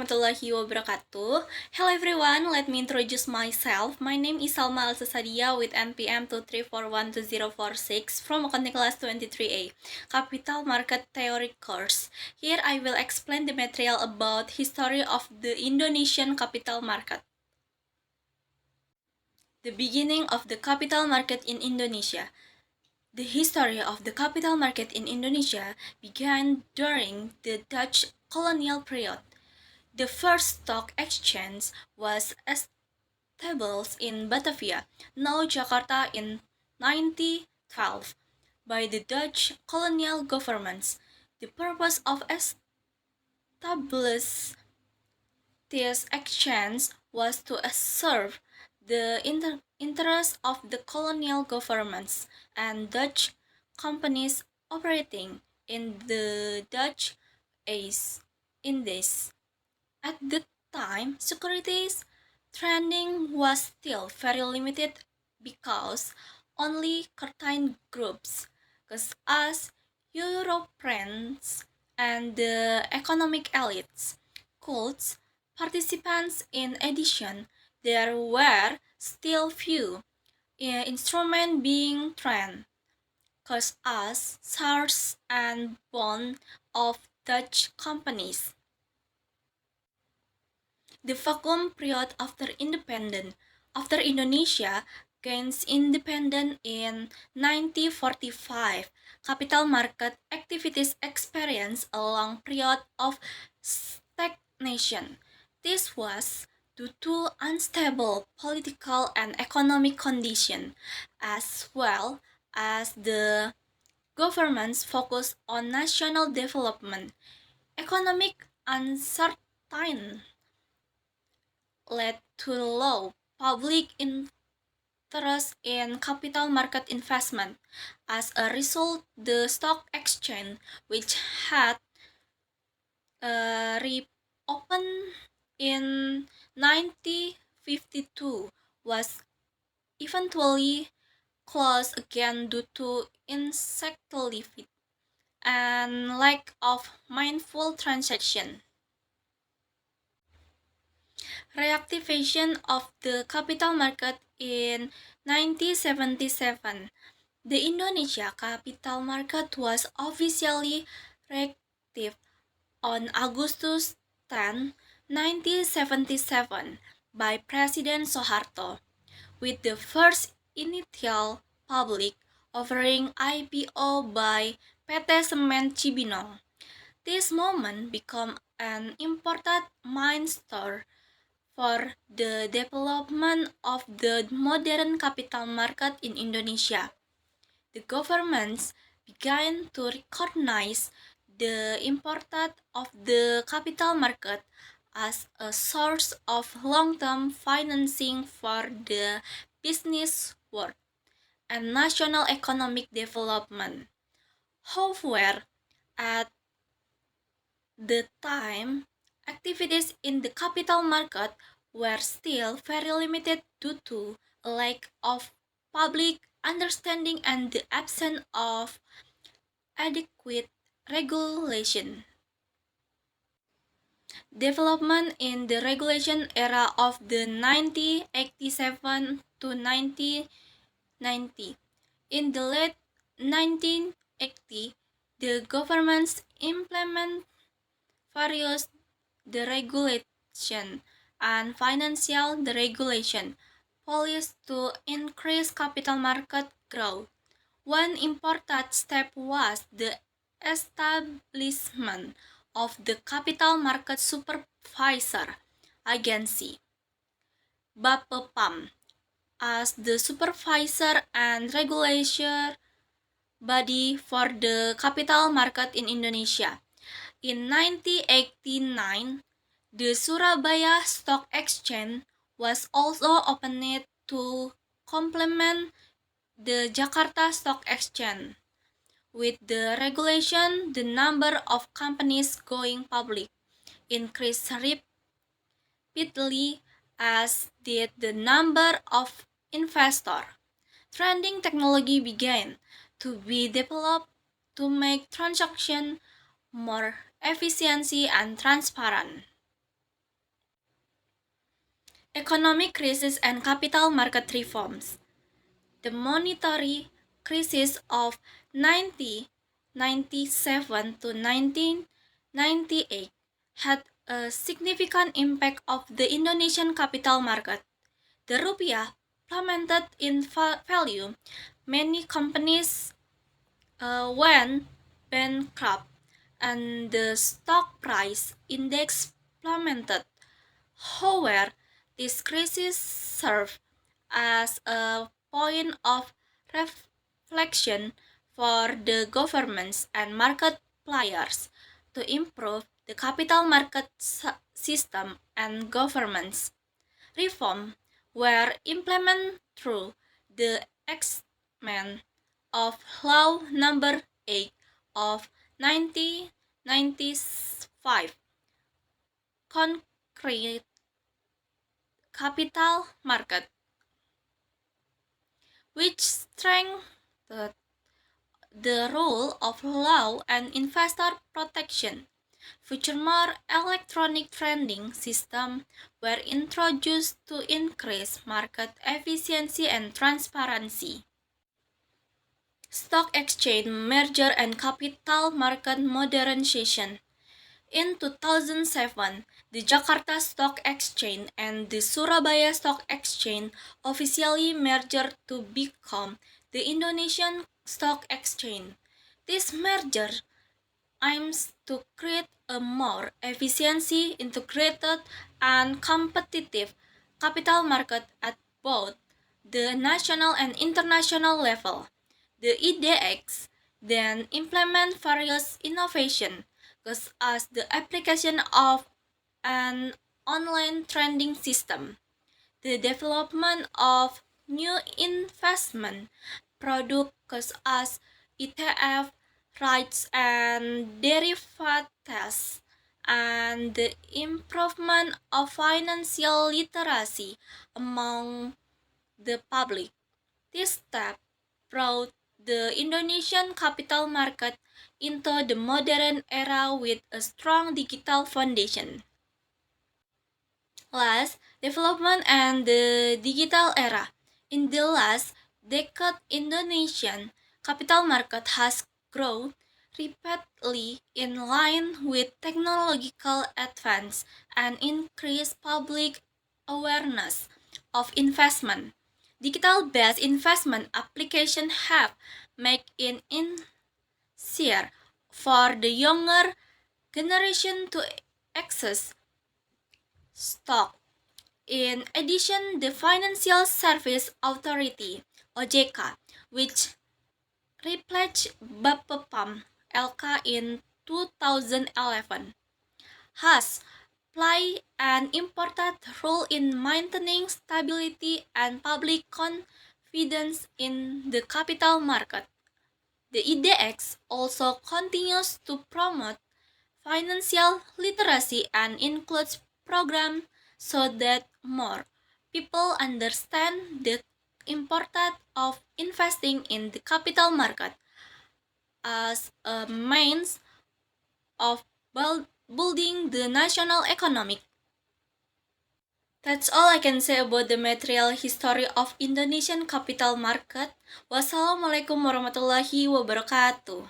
warahmatullahi wabarakatuh. Hello everyone, let me introduce myself. My name is Salma Al-Sasadia with NPM 234120046 from Accounting Class 23A, Capital Market Theory course. Here I will explain the material about history of the Indonesian capital market. The beginning of the capital market in Indonesia. The history of the capital market in Indonesia began during the Dutch colonial period. The first stock exchange was established in Batavia, now Jakarta, in 1912 by the Dutch colonial governments. The purpose of establishing this exchange was to serve the interests of the colonial governments and Dutch companies operating in the Dutch East Indies. At the time, securities trading was still very limited because only certain groups, such as Europeans and the economic elites, could participate. In addition, there were still few instruments being traded, such as shares and bonds of Dutch companies. The vacuum period after Indonesia gains independence in 1945, capital market activities experienced a long period of stagnation. This was due to unstable political and economic conditions, as well as the government's focus on national development. Economic uncertainty led to low public interest in capital market investment. As a result, the stock exchange, which had reopened in 1952, was eventually closed again due to instability and lack of meaningful transaction. Reactivation of the capital market in 1977. The Indonesia capital market was officially reactive on August 10, 1977 by President Soeharto, with the first initial public offering IPO by PT Semen Cibinong. This moment became an important milestone for the development of the modern capital market in Indonesia. The governments began to recognize the importance of the capital market as a source of long-term financing for the business world and national economic development. However, at the time, activities in the capital market were still very limited due to a lack of public understanding and the absence of adequate regulation. Development in the regulation era of the 1987 to 1990. In the late 1980, the governments implement various deregulation and financial deregulation policies to increase capital market growth. One important step was the establishment of the Capital Market Supervisor Agency, BAPEPAM, as the supervisor and regulator body for the capital market in Indonesia. In 1989, the Surabaya Stock Exchange was also opened to complement the Jakarta Stock Exchange. With the regulation, the number of companies going public increased rapidly, as did the number of investors. Trading technology began to be developed to make transactions more efficient and transparent. Economic crisis and capital market reforms. The monetary crisis of 1997 to 1998 had a significant impact of the Indonesian capital market. The rupiah plummeted in value. Many companies went bankrupt, and the stock price index plummeted. However, this crisis served as a point of reflection for the governments and market players to improve the capital market system, and governments reform were implemented through the enactment of Law Number 8 of 1995, concrete capital market, which strengthened the role of law and investor protection. Furthermore, electronic trading systems were introduced to increase market efficiency and transparency. Stock exchange merger and capital market modernization. In 2007, the Jakarta Stock Exchange and the Surabaya Stock Exchange officially merged to become the Indonesian Stock Exchange. This merger aims to create a more efficient, integrated, and competitive capital market at both the national and international level. The EDX then implement various innovations, such as the application of an online trading system, the development of new investment products such as ETF, rights and derivatives, and the improvement of financial literacy among the public. This step brought the Indonesian capital market into the modern era with a strong digital foundation. Last, development and the digital era. In the last decade, Indonesian capital market has grown rapidly in line with technological advance and increased public awareness of investment. Digital-based investment applications have made it easier for the younger generation to access stock. In addition, the Financial Service Authority (OJK), which replaced Bapepam (LK) in 2011, has played an important role in maintaining stability and public confidence in the capital market. The EDX also continues to promote financial literacy and includes programs so that more people understand the importance of investing in the capital market as a means of building the national economy. That's all I can say about the material history of Indonesian capital market. Wassalamualaikum warahmatullahi wabarakatuh.